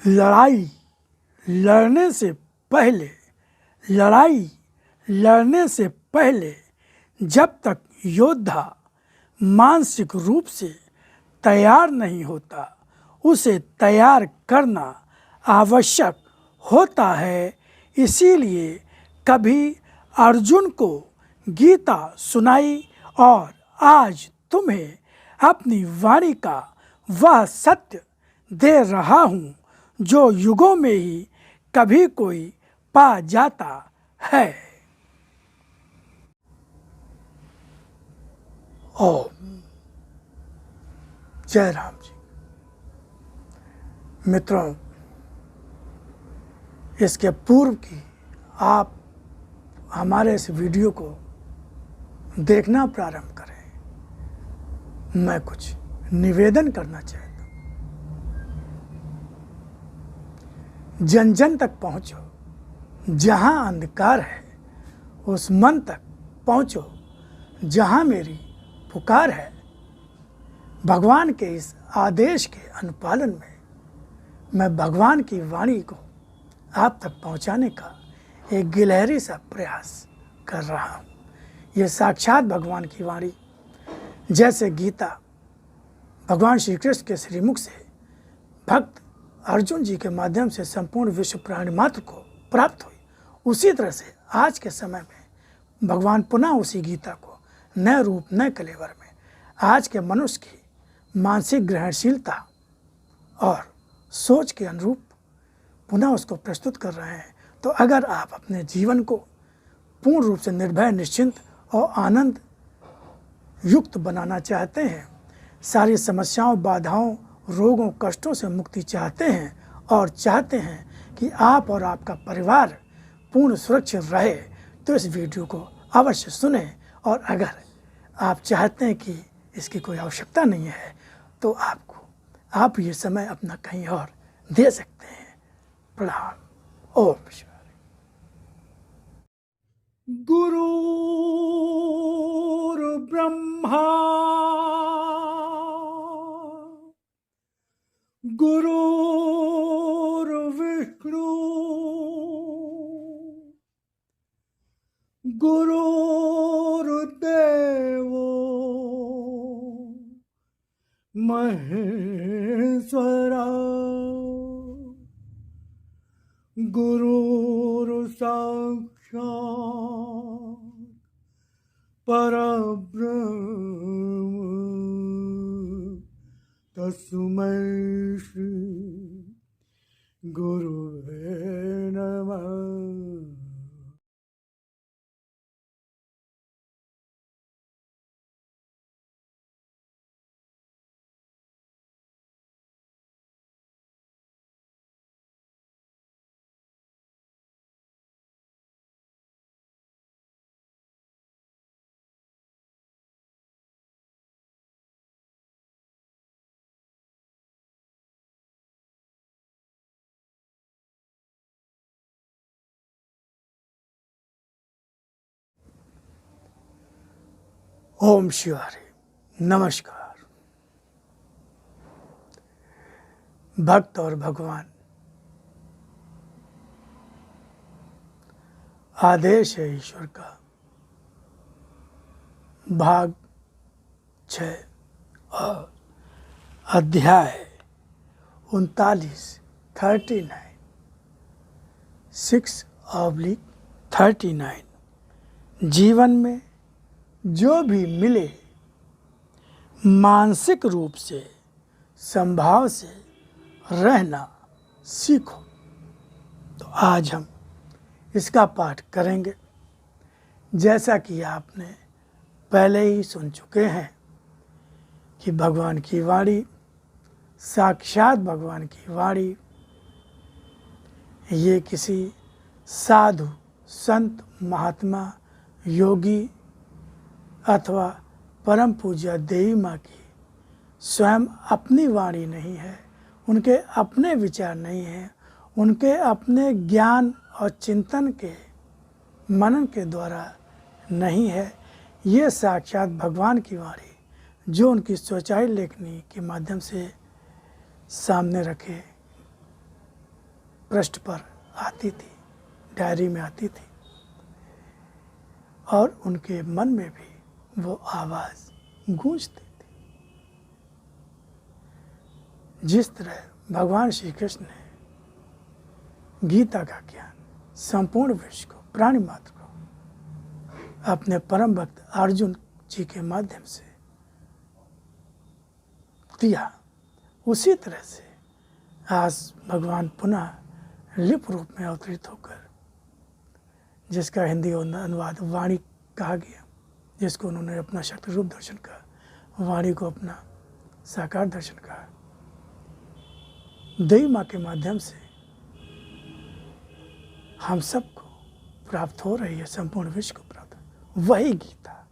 लड़ाई लड़ने से पहले लड़ाई लड़ने से पहले जब तक योद्धा मानसिक रूप से तैयार नहीं होता, उसे तैयार करना आवश्यक होता है। इसीलिए कभी अर्जुन को गीता सुनाई और आज तुम्हें अपनी वाणी का वह सत्य दे रहा हूँ जो युगों में ही कभी कोई पा जाता है। ओम जय राम जी। मित्रों, इसके पूर्व की आप हमारे इस वीडियो को देखना प्रारंभ करें, मैं कुछ निवेदन करना चाहता हूँ। जन जन तक पहुँचो, जहाँ अंधकार है उस मन तक पहुँचो जहाँ मेरी पुकार है। भगवान के इस आदेश के अनुपालन में मैं भगवान की वाणी को आप तक पहुँचाने का एक गिलहरी सा प्रयास कर रहा हूँ। ये साक्षात भगवान की वाणी, जैसे गीता भगवान श्री कृष्ण के श्रीमुख से भक्त अर्जुन जी के माध्यम से संपूर्ण विश्व प्राणी मात्र को प्राप्त हुई, उसी तरह से आज के समय में भगवान पुनः उसी गीता को नए रूप नए कलेवर में आज के मनुष्य की मानसिक ग्रहणशीलता और सोच के अनुरूप पुनः उसको प्रस्तुत कर रहे हैं। तो अगर आप अपने जीवन को पूर्ण रूप से निर्भय, निश्चिंत और आनंद युक्त बनाना चाहते हैं, सारी समस्याओं, बाधाओं, रोगों, कष्टों से मुक्ति चाहते हैं और चाहते हैं कि आप और आपका परिवार पूर्ण सुरक्षित रहे, तो इस वीडियो को अवश्य सुनें। और अगर आप चाहते हैं कि इसकी कोई आवश्यकता नहीं है, तो आप ये समय अपना कहीं और दे सकते हैं। प्रणाम। ओम शिवाय। गुरुर्ब्रह्मा गुरुर्विष्णु गुरुर्देवो महेश्वरा गुरुर्साक्षात् परब्रह्म तस्मै श्री गुरुवे नमः। ओम शिवाय। नमस्कार। भक्त और भगवान, आदेश है ईश्वर का, भाग 6 और अध्याय 39 6/39। जीवन में जो भी मिले मानसिक रूप से संभाव से रहना सीखो। तो आज हम इसका पाठ करेंगे। जैसा कि आपने पहले ही सुन चुके हैं कि भगवान की वाणी, साक्षात भगवान की वाणी, ये किसी साधु, संत, महात्मा, योगी अथवा परम पूज्य देवी माँ की स्वयं अपनी वाणी नहीं है, उनके अपने विचार नहीं हैं, उनके अपने ज्ञान और चिंतन के मनन के द्वारा नहीं है। ये साक्षात भगवान की वाणी जो उनकी सोचाई लेखनी के माध्यम से सामने रखे पृष्ठ पर आती थी, डायरी में आती थी, और उनके मन में भी वो आवाज़ गूंजती थी। जिस तरह भगवान श्री कृष्ण ने गीता का ज्ञान संपूर्ण विश्व को, प्राणी मात्र को, अपने परम भक्त अर्जुन जी के माध्यम से दिया, उसी तरह से आज भगवान पुनः लिप रूप में अवतरित होकर, जिसका हिंदी अनुवाद वाणी कहा गया, जिसको उन्होंने अपना शक्ति रूप दर्शन कहा, वाणी को अपना साकार दर्शन कहा, देवी माँ के माध्यम से हम सबको प्राप्त हो रही है, संपूर्ण विश्व को प्राप्त, वही गीता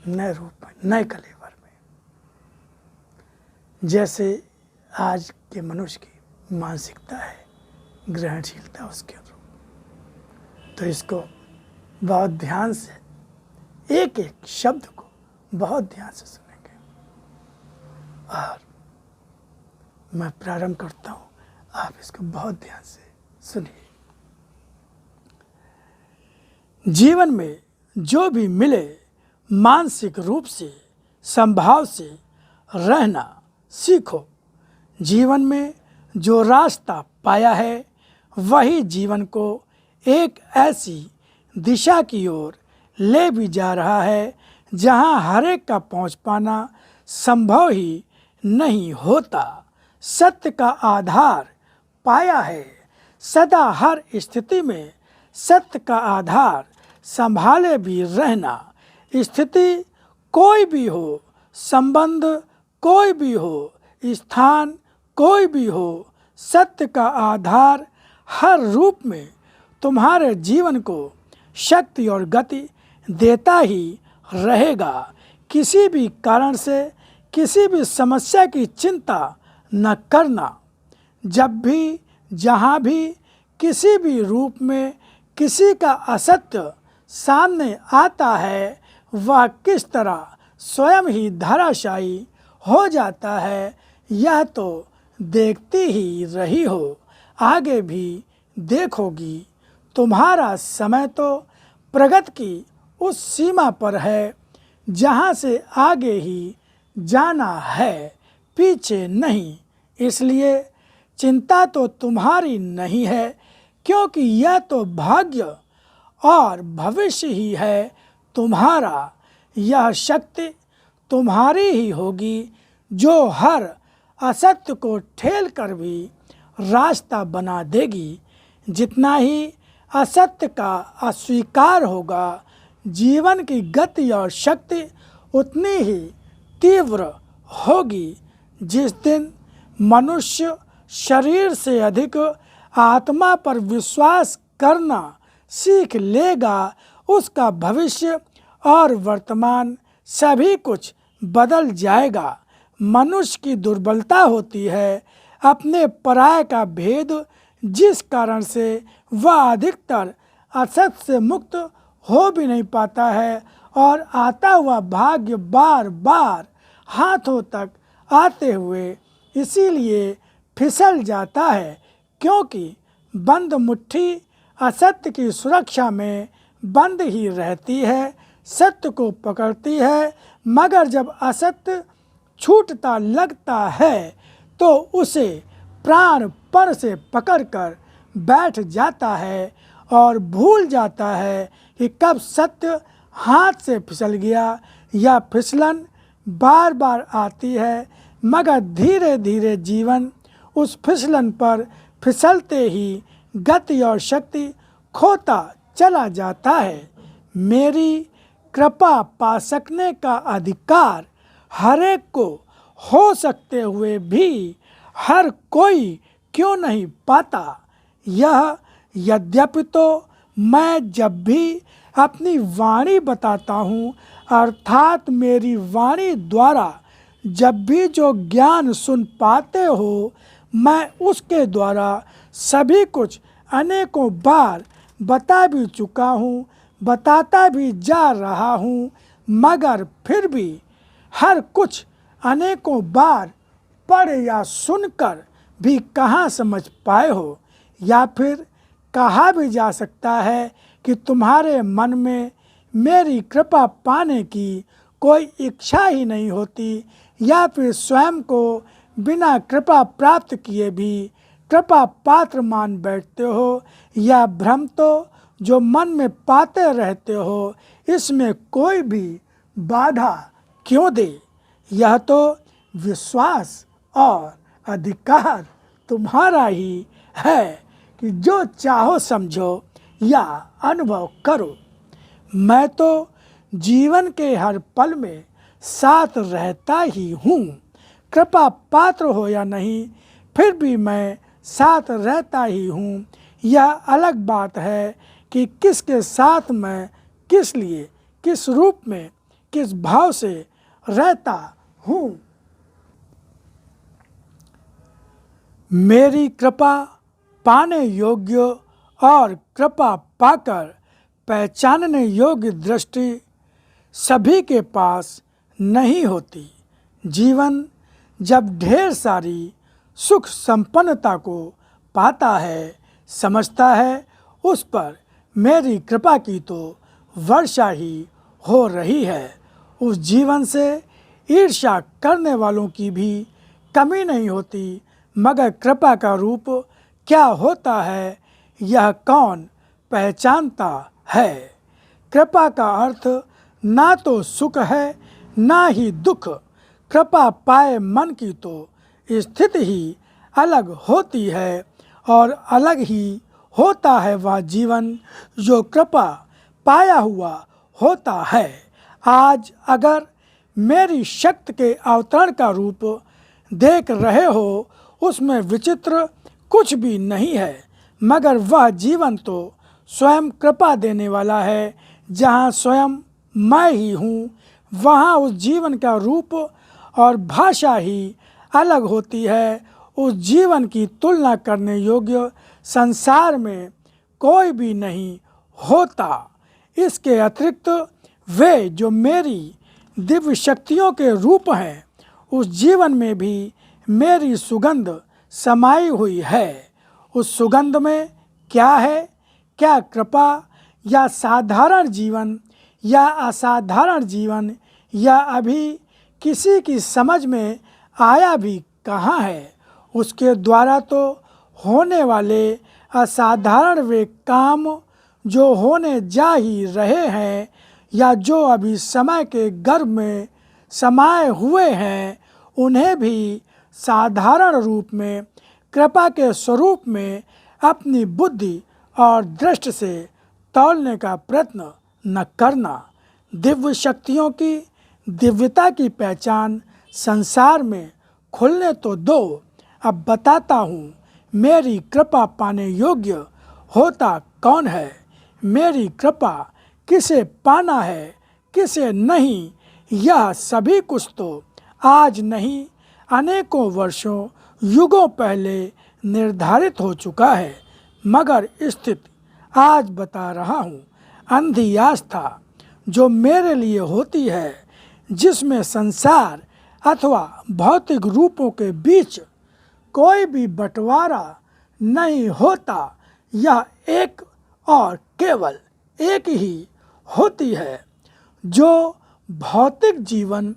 नए रूप में, नए कलेवर में, जैसे आज के मनुष्य की मानसिकता है, ग्रहणशीलता उसके अनुरूप, तो इसको बहुत ध्यान से, एक एक शब्द को बहुत ध्यान से सुनेंगे। और मैं प्रारंभ करता हूँ, आप इसको बहुत ध्यान से सुनिए। जीवन में जो भी मिले, मानसिक रूप से, संभाव से रहना सीखो। जीवन में जो रास्ता पाया है, वही जीवन को एक ऐसी दिशा की ओर ले भी जा रहा है जहां हर एक का पहुंच पाना संभव ही नहीं होता। सत्य का आधार पाया है, सदा हर स्थिति में सत्य का आधार संभाले भी रहना। स्थिति कोई भी हो, संबंध कोई भी हो, स्थान कोई भी हो, सत्य का आधार हर रूप में तुम्हारे जीवन को शक्ति और गति देता ही रहेगा। किसी भी कारण से किसी भी समस्या की चिंता न करना। जब भी, जहाँ भी, किसी भी रूप में किसी का असत्य सामने आता है, वह किस तरह स्वयं ही धराशायी हो जाता है, यह तो देखती ही रही हो, आगे भी देखोगी। तुम्हारा समय तो प्रगति की उस सीमा पर है जहाँ से आगे ही जाना है, पीछे नहीं। इसलिए चिंता तो तुम्हारी नहीं है, क्योंकि यह तो भाग्य और भविष्य ही है तुम्हारा। यह शक्ति तुम्हारी ही होगी जो हर असत्य को ठेल कर भी रास्ता बना देगी। जितना ही असत्य का अस्वीकार होगा, जीवन की गति और शक्ति उतनी ही तीव्र होगी। जिस दिन मनुष्य शरीर से अधिक आत्मा पर विश्वास करना सीख लेगा, उसका भविष्य और वर्तमान सभी कुछ बदल जाएगा। मनुष्य की दुर्बलता होती है अपने पराये का भेद, जिस कारण से वह अधिकतर असत से मुक्त हो भी नहीं पाता है और आता हुआ भाग्य बार बार हाथों तक आते हुए इसीलिए फिसल जाता है, क्योंकि बंद मुट्ठी असत्य की सुरक्षा में बंद ही रहती है, सत्य को पकड़ती है, मगर जब असत्य छूटता लगता है तो उसे प्राणपण से पकड़कर बैठ जाता है और भूल जाता है कि कब सत्य हाथ से फिसल गया। यह फिसलन बार बार आती है, मगर धीरे धीरे जीवन उस फिसलन पर फिसलते ही गति और शक्ति खोता चला जाता है। मेरी कृपा पा सकने का अधिकार हर एक को हो सकते हुए भी हर कोई क्यों नहीं पाता। यह यद्यपि तो मैं जब भी अपनी वाणी बताता हूँ, अर्थात मेरी वाणी द्वारा जब भी जो ज्ञान सुन पाते हो, मैं उसके द्वारा सभी कुछ अनेकों बार बता भी चुका हूँ, बताता भी जा रहा हूँ, मगर फिर भी हर कुछ अनेकों बार पढ़ या सुनकर भी कहाँ समझ पाए हो, या फिर कहा भी जा सकता है कि तुम्हारे मन में मेरी कृपा पाने की कोई इच्छा ही नहीं होती, या फिर स्वयं को बिना कृपा प्राप्त किए भी कृपा पात्र मान बैठते हो, या भ्रम तो जो मन में पाते रहते हो, इसमें कोई भी बाधा क्यों दे। यह तो विश्वास और अधिकार तुम्हारा ही है कि जो चाहो समझो या अनुभव करो। मैं तो जीवन के हर पल में साथ रहता ही हूँ। कृपा पात्र हो या नहीं, फिर भी मैं साथ रहता ही हूँ। यह अलग बात है कि किसके साथ मैं किस लिए, किस रूप में, किस भाव से रहता हूँ। मेरी कृपा पाने योग्य और कृपा पाकर पहचानने योग्य दृष्टि सभी के पास नहीं होती। जीवन जब ढेर सारी सुख संपन्नता को पाता है, समझता है उस पर मेरी कृपा की तो वर्षा ही हो रही है। उस जीवन से ईर्ष्या करने वालों की भी कमी नहीं होती, मगर कृपा का रूप क्या होता है यह कौन पहचानता है। कृपा का अर्थ ना तो सुख है ना ही दुख। कृपा पाए मन की तो स्थिति ही अलग होती है, और अलग ही होता है वह जीवन जो कृपा पाया हुआ होता है। आज अगर मेरी शक्ति के अवतरण का रूप देख रहे हो, उसमें विचित्र कुछ भी नहीं है, मगर वह जीवन तो स्वयं कृपा देने वाला है। जहाँ स्वयं मैं ही हूँ, वहाँ उस जीवन का रूप और भाषा ही अलग होती है। उस जीवन की तुलना करने योग्य संसार में कोई भी नहीं होता। इसके अतिरिक्त वे जो मेरी दिव्य शक्तियों के रूप हैं, उस जीवन में भी मेरी सुगंध समाई हुई है। उस सुगंध में क्या है? क्या कृपा या साधारण जीवन या असाधारण जीवन, या अभी किसी की समझ में आया भी कहाँ है। उसके द्वारा तो होने वाले असाधारण वे काम जो होने जा ही रहे हैं, या जो अभी समय के गर्भ में समाये हुए हैं, उन्हें भी साधारण रूप में कृपा के स्वरूप में अपनी बुद्धि और दृष्टि से तौलने का प्रयत्न न करना। दिव्य शक्तियों की दिव्यता की पहचान संसार में खुलने तो दो। अब बताता हूँ मेरी कृपा पाने योग्य होता कौन है। मेरी कृपा किसे पाना है, किसे नहीं, यह सभी कुछ तो आज नहीं, अनेकों वर्षों युगों पहले निर्धारित हो चुका है। मगर स्थिति आज बता रहा हूँ। अंधी आस्था जो मेरे लिए होती है, जिसमें संसार अथवा भौतिक रूपों के बीच कोई भी बंटवारा नहीं होता, यह एक और केवल एक ही होती है। जो भौतिक जीवन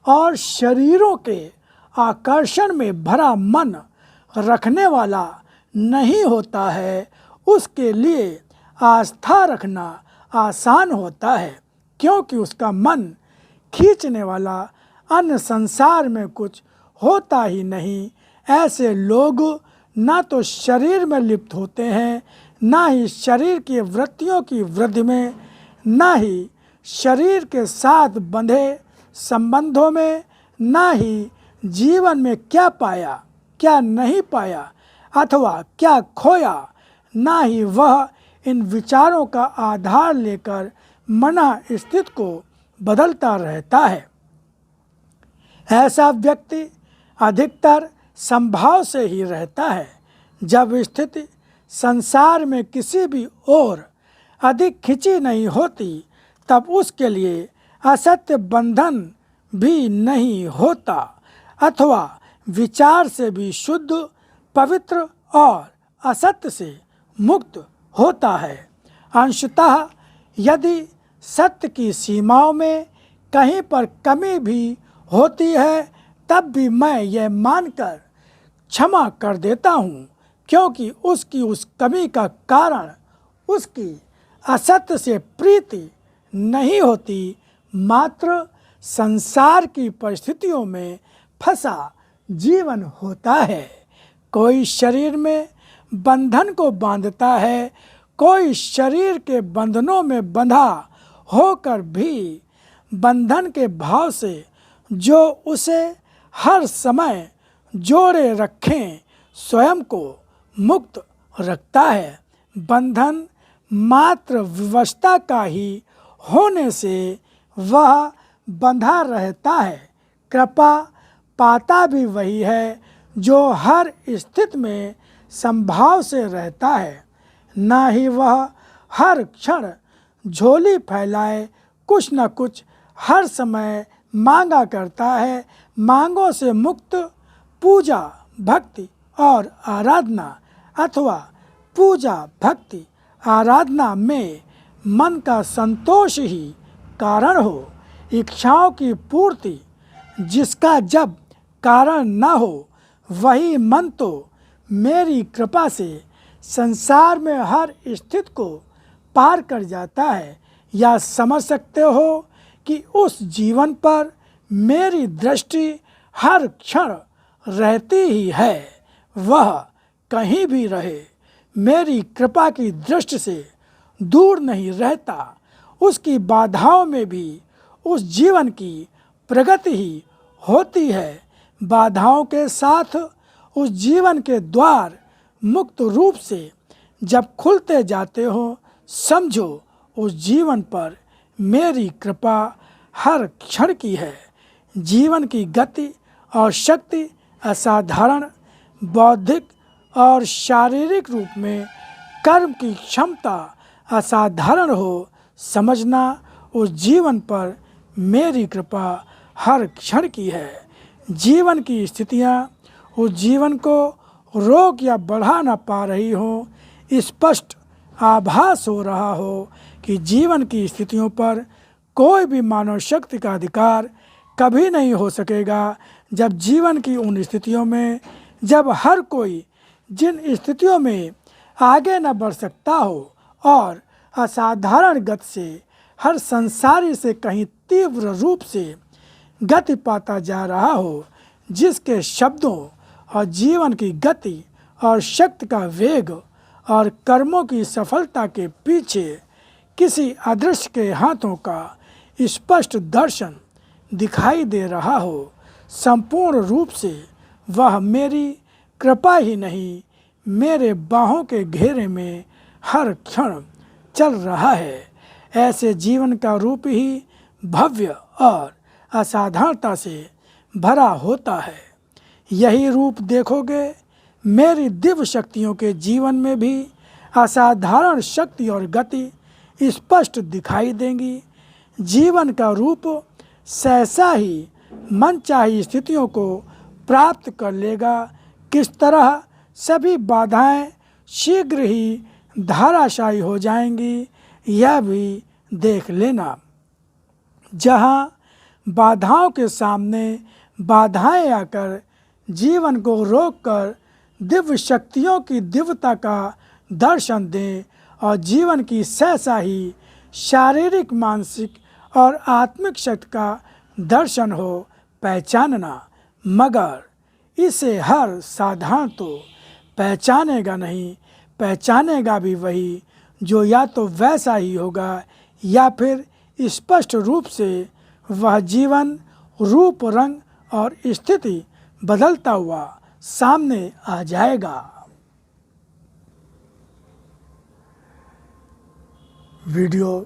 और शरीरों के आकर्षण में भरा मन रखने वाला नहीं होता है, उसके लिए आस्था रखना आसान होता है, क्योंकि उसका मन खींचने वाला अन्य संसार में कुछ होता ही नहीं। ऐसे लोग ना तो शरीर में लिप्त होते हैं, ना ही शरीर की वृत्तियों की वृद्धि में, ना ही शरीर के साथ बंधे संबंधों में, ना ही जीवन में क्या पाया क्या नहीं पाया अथवा क्या खोया, ना ही वह इन विचारों का आधार लेकर मना स्थिति को बदलता रहता है। ऐसा व्यक्ति अधिकतर संभाव से ही रहता है। जब स्थिति संसार में किसी भी ओर अधिक खिंची नहीं होती, तब उसके लिए असत्य बंधन भी नहीं होता, अथवा विचार से भी शुद्ध पवित्र और असत्य से मुक्त होता है। अंशतः यदि सत्य की सीमाओं में कहीं पर कमी भी होती है, तब भी मैं यह मानकर क्षमा कर देता हूँ, क्योंकि उसकी उस कमी का कारण उसकी असत्य से प्रीति नहीं होती, मात्र संसार की परिस्थितियों में फंसा जीवन होता है। कोई शरीर में बंधन को बांधता है, कोई शरीर के बंधनों में बंधा होकर भी बंधन के भाव से जो उसे हर समय जोड़े रखें स्वयं को मुक्त रखता है। बंधन मात्र विवशता का ही होने से वह बंधा रहता है। कृपा पाता भी वही है जो हर स्थिति में संभाव से रहता है, ना ही वह हर क्षण झोली फैलाए कुछ न कुछ हर समय मांगा करता है। मांगों से मुक्त पूजा भक्ति और आराधना अथवा पूजा भक्ति आराधना में मन का संतोष ही कारण हो। इच्छाओं की पूर्ति जिसका जब कारण न हो, वही मन तो मेरी कृपा से संसार में हर स्थिति को पार कर जाता है। या समझ सकते हो कि उस जीवन पर मेरी दृष्टि हर क्षण रहती ही है, वह कहीं भी रहे मेरी कृपा की दृष्टि से दूर नहीं रहता। उसकी बाधाओं में भी उस जीवन की प्रगति ही होती है। बाधाओं के साथ उस जीवन के द्वार मुक्त रूप से जब खुलते जाते हो, समझो उस जीवन पर मेरी कृपा हर क्षण की है। जीवन की गति और शक्ति असाधारण, बौद्धिक और शारीरिक रूप में कर्म की क्षमता असाधारण हो। समझना उस जीवन पर मेरी कृपा हर क्षण की है। जीवन की स्थितियाँ उस जीवन को रोक या बढ़ा न पा रही हो, स्पष्ट आभास हो रहा हो कि जीवन की स्थितियों पर कोई भी मानव शक्ति का अधिकार कभी नहीं हो सकेगा। जब जीवन की उन स्थितियों में जब हर कोई जिन स्थितियों में आगे न बढ़ सकता हो और असाधारण गति से हर संसारी से कहीं तीव्र रूप से गति पाता जा रहा हो, जिसके शब्दों और जीवन की गति और शक्ति का वेग और कर्मों की सफलता के पीछे किसी अदृश्य के हाथों का स्पष्ट दर्शन दिखाई दे रहा हो, संपूर्ण रूप से वह मेरी कृपा ही नहीं, मेरे बाहों के घेरे में हर क्षण चल रहा है। ऐसे जीवन का रूप ही भव्य और असाधारणता से भरा होता है। यही रूप देखोगे मेरी दिव्य शक्तियों के जीवन में भी असाधारण शक्ति और गति स्पष्ट दिखाई देंगी। जीवन का रूप सहसा ही मनचाही स्थितियों को प्राप्त कर लेगा। किस तरह सभी बाधाएं शीघ्र ही धाराशायी हो जाएंगी, यह भी देख लेना। जहाँ बाधाओं के सामने बाधाएं आकर जीवन को रोककर दिव्य शक्तियों की दिव्यता का दर्शन दें और जीवन की सहसा ही शारीरिक, मानसिक और आत्मिक शक्ति का दर्शन हो, पहचानना। मगर इसे हर साधारण तो पहचानेगा नहीं, पहचानेगा भी वही जो या तो वैसा ही होगा या फिर स्पष्ट रूप से वह जीवन रूप, रंग और स्थिति बदलता हुआ सामने आ जाएगा। वीडियो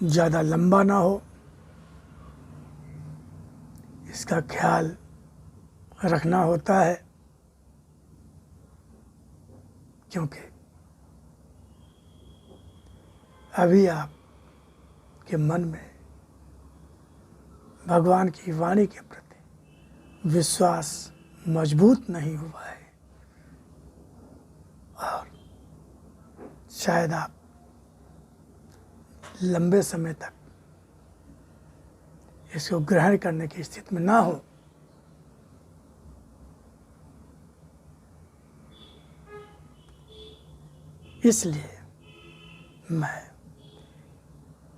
ज़्यादा लंबा ना हो, इसका ख्याल रखना होता है, क्योंकि अभी आपके मन में भगवान की वाणी के प्रति विश्वास मजबूत नहीं हुआ है। शायद आप लंबे समय तक इसको ग्रहण करने की स्थिति में ना हो। इसलिए मैं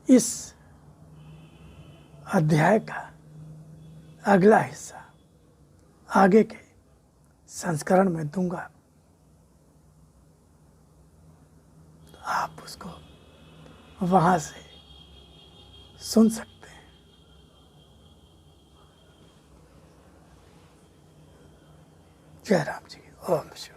इस अध्याय का अगला हिस्सा आगे के संस्करण में दूंगा। आप उसको वहां से सुन सकते हैं। जय राम जी की ओम शिव।